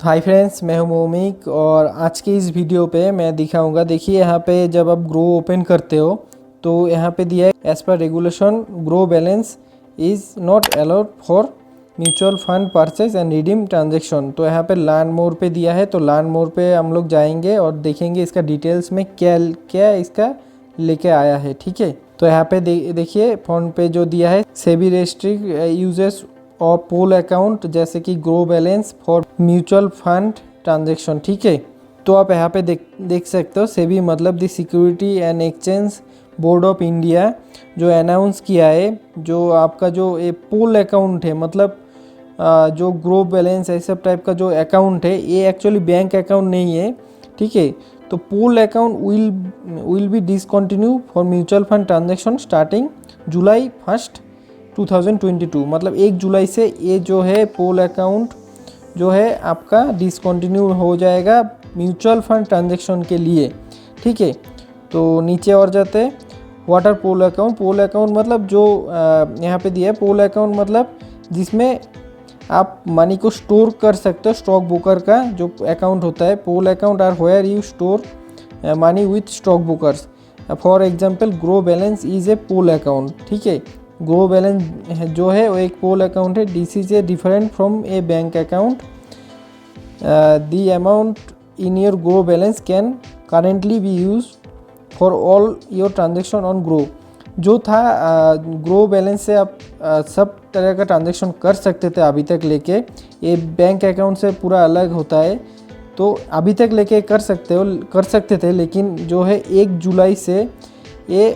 Hi friends, मैं हूं मोमिक और आज के इस वीडियो पे मैं दिखाऊंगा। देखिए यहाँ पे जब आप ग्रो ओपन करते हो तो यहाँ पे दिया है as per regulation Groww balance is not allowed for mutual fund purchase and redeem transaction. तो यहाँ पे लर्न मोर पे दिया है, तो लर्न मोर पे हम लोग जाएंगे और देखेंगे इसका डिटेल्स में क्या क्या इसका लेके आया है। ठीक है, तो यहाँ पे देखिए फोन पे जो दिया है सेबी रेस्ट्रिक्ट यूजेस और पोल अकाउंट जैसे कि grow balance for mutual fund transaction. ठीक है, तो आप यहाँ पे देख सकते हो सेबी मतलब the security and exchange board of India जो अनाउंस किया है, जो आपका जो ये पोल अकाउंट है मतलब जो ग्रो बैलेंस ऐसे सब टाइप का जो अकाउंट है ये एक्चुअली बैंक अकाउंट नहीं है। ठीक है, तो pool account will be discontinue for mutual fund transaction starting July 1 2022। मतलब 1 जुलाई से ये जो है पोल अकाउंट जो है आपका डिसकंटिन्यू हो जाएगा म्यूचुअल फंड ट्रांजेक्शन के लिए। ठीक है, तो नीचे और जाते हैं what are pool account. Pool account मतलब जो यहाँ पे दिया है पोल अकाउंट मतलब जिसमें आप मनी को स्टोर कर सकते हो, स्टॉक ब्रोकर का जो अकाउंट होता है। Pool account are where you store money with stock brokers. For example Groww balance is a pool account. ठीक है, ग्रो बैलेंस जो है वो एक पोल अकाउंट है। This is a different from a bank account. The amount in your Groww balance can currently be use for all your transaction on Groww. जो था grow balance से आप सब तरह का ट्रांजेक्शन कर सकते थे अभी तक लेके। ये बैंक अकाउंट से पूरा अलग होता है, तो अभी तक लेके कर सकते थे, लेकिन जो है 1 जुलाई से ये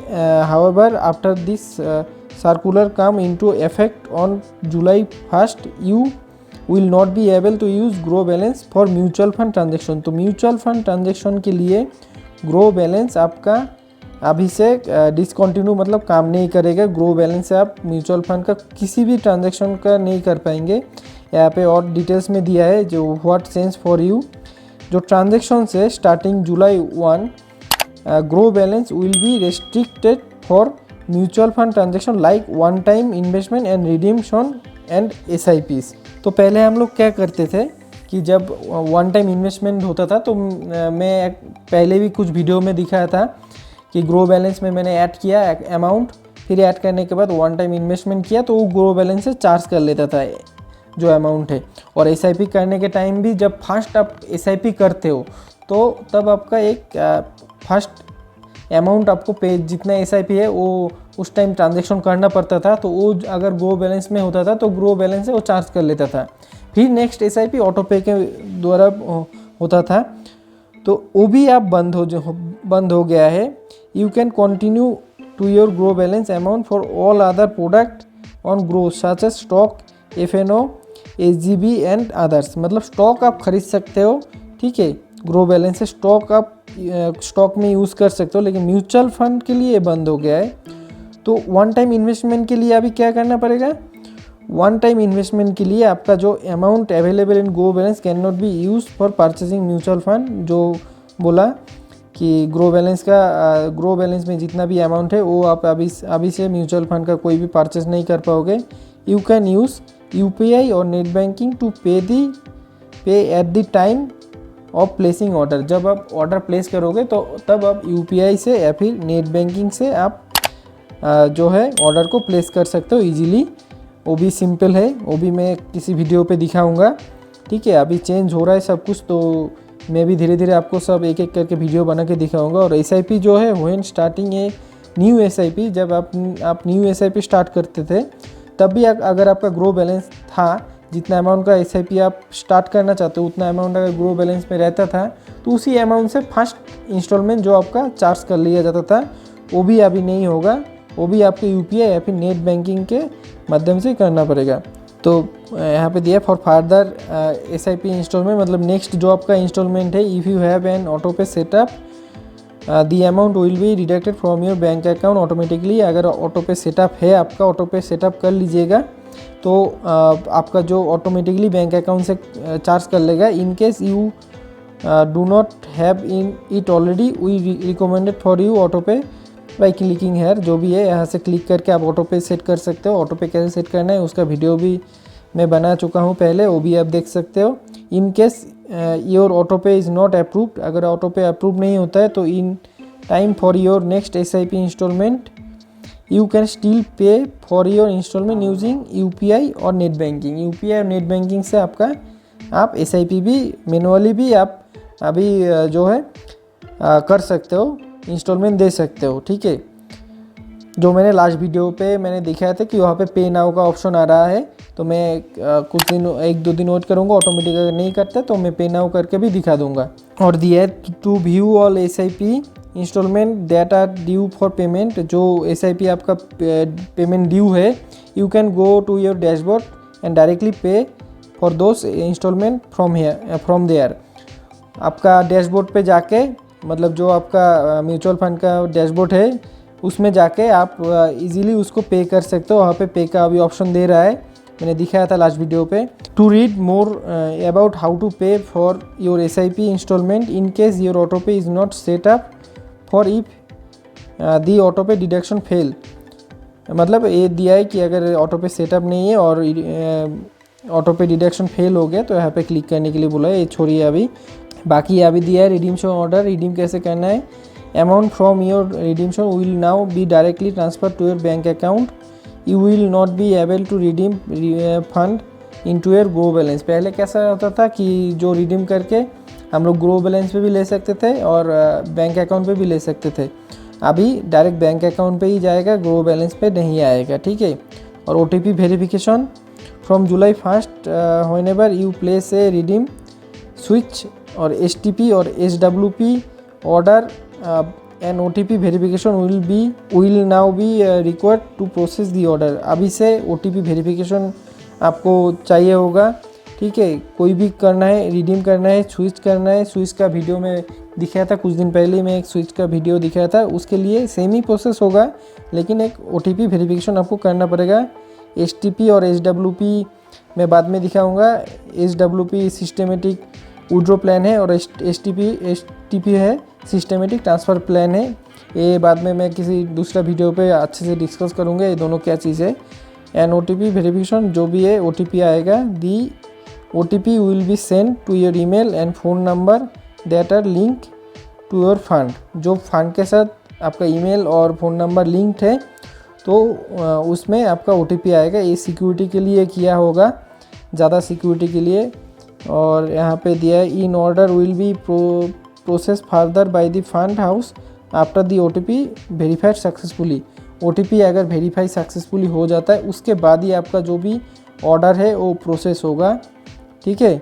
however after this circular come into effect on July 1st you will not be able to use grow balance for mutual fund transaction। तो म्यूचुअल फंड ट्रांजेक्शन के लिए ग्रो बैलेंस आपका अभी से डिसकंटिन्यू मतलब काम नहीं करेगा। ग्रो बैलेंस से आप म्यूचुअल फंड का किसी भी ट्रांजेक्शन का नहीं कर पाएंगे। यहाँ पे और डिटेल्स में दिया है जो व्हाट सेंस फॉर यू। जो ट्रांजेक्शन से starting July 1 grow balance will be restricted for mutual fund transaction like one time investment and redemption and SIPs। तो पहले हम लोग क्या करते थे कि जब वन टाइम इन्वेस्टमेंट होता था तो मैं पहले भी कुछ वीडियो में दिखाया था कि ग्रो बैलेंस में मैंने ऐड किया अमाउंट, फिर ऐड करने के बाद वन टाइम इन्वेस्टमेंट किया तो वो ग्रो बैलेंस से चार्ज कर लेता था जो अमाउंट है। और SIP करने के टाइम भी जब फर्स्ट आप SIP करते हो तो तब आपका एक फर्स्ट अमाउंट आपको पे जितना SIP है वो उस टाइम ट्रांजेक्शन करना पड़ता था। तो वो अगर ग्रो बैलेंस में होता था तो ग्रो बैलेंस से वो चार्ज कर लेता था। फिर नेक्स्ट SIP ऑटो पे के द्वारा होता था, तो वो भी अब बंद हो गया है। You can continue to your Groww balance amount for all other product on Groww such as stock, FNO, SGB and others. मतलब स्टॉक आप खरीद सकते हो। ठीक है, ग्रो बैलेंस से स्टॉक आप स्टॉक में यूज़ कर सकते हो, लेकिन म्यूचुअल फंड के लिए बंद हो गया है। तो वन टाइम इन्वेस्टमेंट के लिए अभी क्या करना पड़ेगा, वन टाइम इन्वेस्टमेंट के लिए आपका जो amount available in grow balance can not be use for purchasing mutual fund. जो बोला कि ग्रो बैलेंस में जितना भी अमाउंट है वो आप अभी से म्यूचुअल फंड का कोई भी परचेज नहीं कर पाओगे। यू कैन यूज़ UPI और नेट बैंकिंग टू पे at the time of placing order. जब आप ऑर्डर प्लेस करोगे तो तब आप UPI से या फिर नेट बैंकिंग से आप जो है ऑर्डर को प्लेस कर सकते हो इजीली। वो भी सिंपल है, वो भी मैं किसी वीडियो पे दिखाऊंगा। ठीक है, अभी चेंज हो रहा है सब कुछ, तो मैं भी धीरे धीरे आपको सब एक एक करके वीडियो बना के दिखाऊंगा। और SIP जो है when starting a new SIP, जब आप न्यू SIP स्टार्ट करते थे तब भी अगर आपका ग्रो बैलेंस था, जितना अमाउंट का SIP आप स्टार्ट करना चाहते हो उतना अमाउंट अगर ग्रो बैलेंस में रहता था तो उसी अमाउंट से फर्स्ट इंस्टॉलमेंट जो आपका चार्ज कर लिया जाता था वो भी अभी नहीं होगा। वो भी आपको UPI या फिर नेट बैंकिंग के माध्यम से करना पड़ेगा। तो यहाँ पे दिया फॉर फर्दर SIP इंस्टॉलमेंट मतलब नेक्स्ट जो आपका इंस्टॉलमेंट है, if you have an auto pay setup the amount will be deducted from your bank account automatically. अगर ऑटो पे सेटअप है आपका, ऑटो पे सेटअप कर लीजिएगा तो आपका जो ऑटोमेटिकली बैंक अकाउंट से चार्ज कर लेगा। In case you do not have in it already we recommended for you auto pay by clicking here. जो भी है यहाँ से क्लिक करके आप ऑटो पे सेट कर सकते हो। ऑटो पे कैसे सेट करना है उसका वीडियो भी मैं बना चुका हूँ पहले, वो भी आप देख सकते हो। In case your auto pay is not approved, अगर ऑटो पे अप्रूव नहीं होता है तो in time for your next SIP instalment you can still pay for your instalment using UPI और नेट बैंकिंग। UPI और नेट बैंकिंग से आपका आप SIP भी मैनुअली भी आप अभी जो है कर सकते हो, इंस्टॉलमेंट दे सकते हो। ठीक है, जो मैंने लास्ट वीडियो पे मैंने दिखाया था कि वहाँ पे पे नाउ का ऑप्शन आ रहा है, तो मैं कुछ दिन 1-2 दिन वेट करूँगा, ऑटोमेटिक अगर नहीं करता तो मैं पे नाउ करके भी दिखा दूँगा। और दिया है to view all SIP instalment that are due for payment, जो SIP आपका पेमेंट ड्यू है, you can go to your dashboard and directly pay for those instalment from there. आपका डैशबोर्ड पे जाके, मतलब जो आपका म्यूचुअल फंड का डैशबोर्ड है उसमें जाके आप इजीली उसको पे कर सकते हो। वहाँ पे पे का अभी ऑप्शन दे रहा है, मैंने दिखाया था लास्ट वीडियो पे। To read more about how to pay for your SIP instalment in case your auto pay is not set up for if the auto pay deduction fail, मतलब ये दिया है कि अगर ऑटो पे सेटअप नहीं है और ऑटो पे डिडक्शन फेल हो गया तो यहाँ पे क्लिक करने के लिए बोला है, ये छोड़िए अभी। बाकी अभी दिया है रिडीमशन ऑर्डर, रिडीम कैसे करना है। Amount from your redemption will now be directly transfer to your bank account, you will not be able to redeem fund into your Groww balance. पहले कैसा होता था कि जो रिडीम करके हम लोग ग्रो बैलेंस पे भी ले सकते थे और बैंक अकाउंट पे भी ले सकते थे, अभी डायरेक्ट बैंक अकाउंट पे ही जाएगा, ग्रो बैलेंस पे नहीं आएगा। ठीक है, और OTP verification from July 1 whenever you place a redeem switch और STP और SWP order and OTP verification will now be required to process the order. अभी से OTP वेरिफिकेशन आपको चाहिए होगा। ठीक है, कोई भी करना है, रिडीम करना है, स्विच करना है। स्विच का वीडियो में दिखाया था कुछ दिन पहले, मैं एक स्विच का वीडियो दिखाया था, उसके लिए सेम ही प्रोसेस होगा, लेकिन एक OTP वेरिफिकेशन आपको करना पड़ेगा। STP और SWP मैं बाद में दिखाऊंगा। SWP सिस्टमेटिक विड्रॉ प्लान है और STP है सिस्टमेटिक ट्रांसफ़र प्लान है। ये बाद में मैं किसी दूसरा वीडियो पे अच्छे से डिस्कस करूँगा ये दोनों क्या चीज़ है। एंड OTP वेरिफिकेशन जो भी है, OTP आएगा, the OTP will be send to your email and phone number that are link to your fund. जो फंड के साथ आपका ईमेल और फ़ोन नंबर लिंक्ड है तो उसमें आपका OTP आएगा। ये सिक्योरिटी के लिए किया होगा, ज़्यादा सिक्योरिटी के लिए। और यहाँ पे दिया है in order will be process further by the fund house after the OTP verified successfully. OTP अगर वेरीफाई सक्सेसफुली हो जाता है उसके बाद ही आपका जो भी ऑर्डर है वो प्रोसेस होगा। ठीक है,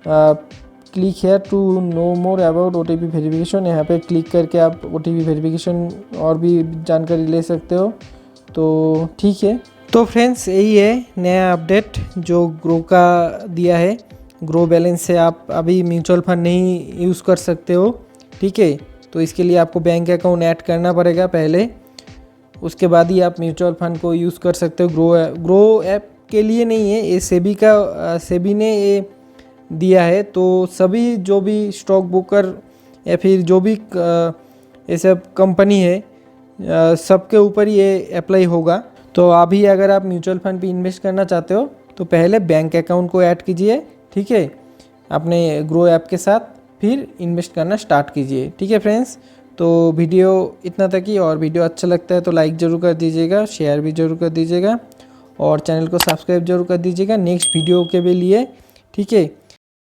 click here to know more about OTP verification. यहाँ पे क्लिक करके आप OTP वेरिफिकेशन और भी जानकारी ले सकते हो। तो ठीक है, तो फ्रेंड्स यही है नया अपडेट जो ग्रो का दिया है। ग्रो बैलेंस से आप अभी म्यूचुअल फंड नहीं यूज़ कर सकते हो। ठीक है, तो इसके लिए आपको बैंक अकाउंट ऐड करना पड़ेगा पहले, उसके बाद ही आप म्यूचुअल फंड को यूज़ कर सकते हो। ग्रो ऐप के लिए नहीं है ये, सेबी ने ये दिया है, तो सभी जो भी स्टॉक ब्रोकर या फिर जो भी ये सब कंपनी है सबके ऊपर ये अप्लाई होगा। तो अभी अगर आप म्यूचुअल फंड पे इन्वेस्ट करना चाहते हो तो पहले बैंक अकाउंट को ऐड कीजिए। ठीक है, अपने ग्रो ऐप के साथ फिर इन्वेस्ट करना स्टार्ट कीजिए। ठीक है फ्रेंड्स, तो वीडियो इतना तक ही, और वीडियो अच्छा लगता है तो लाइक ज़रूर कर दीजिएगा, शेयर भी ज़रूर कर दीजिएगा और चैनल को सब्सक्राइब जरूर कर दीजिएगा नेक्स्ट वीडियो के लिए। ठीक है,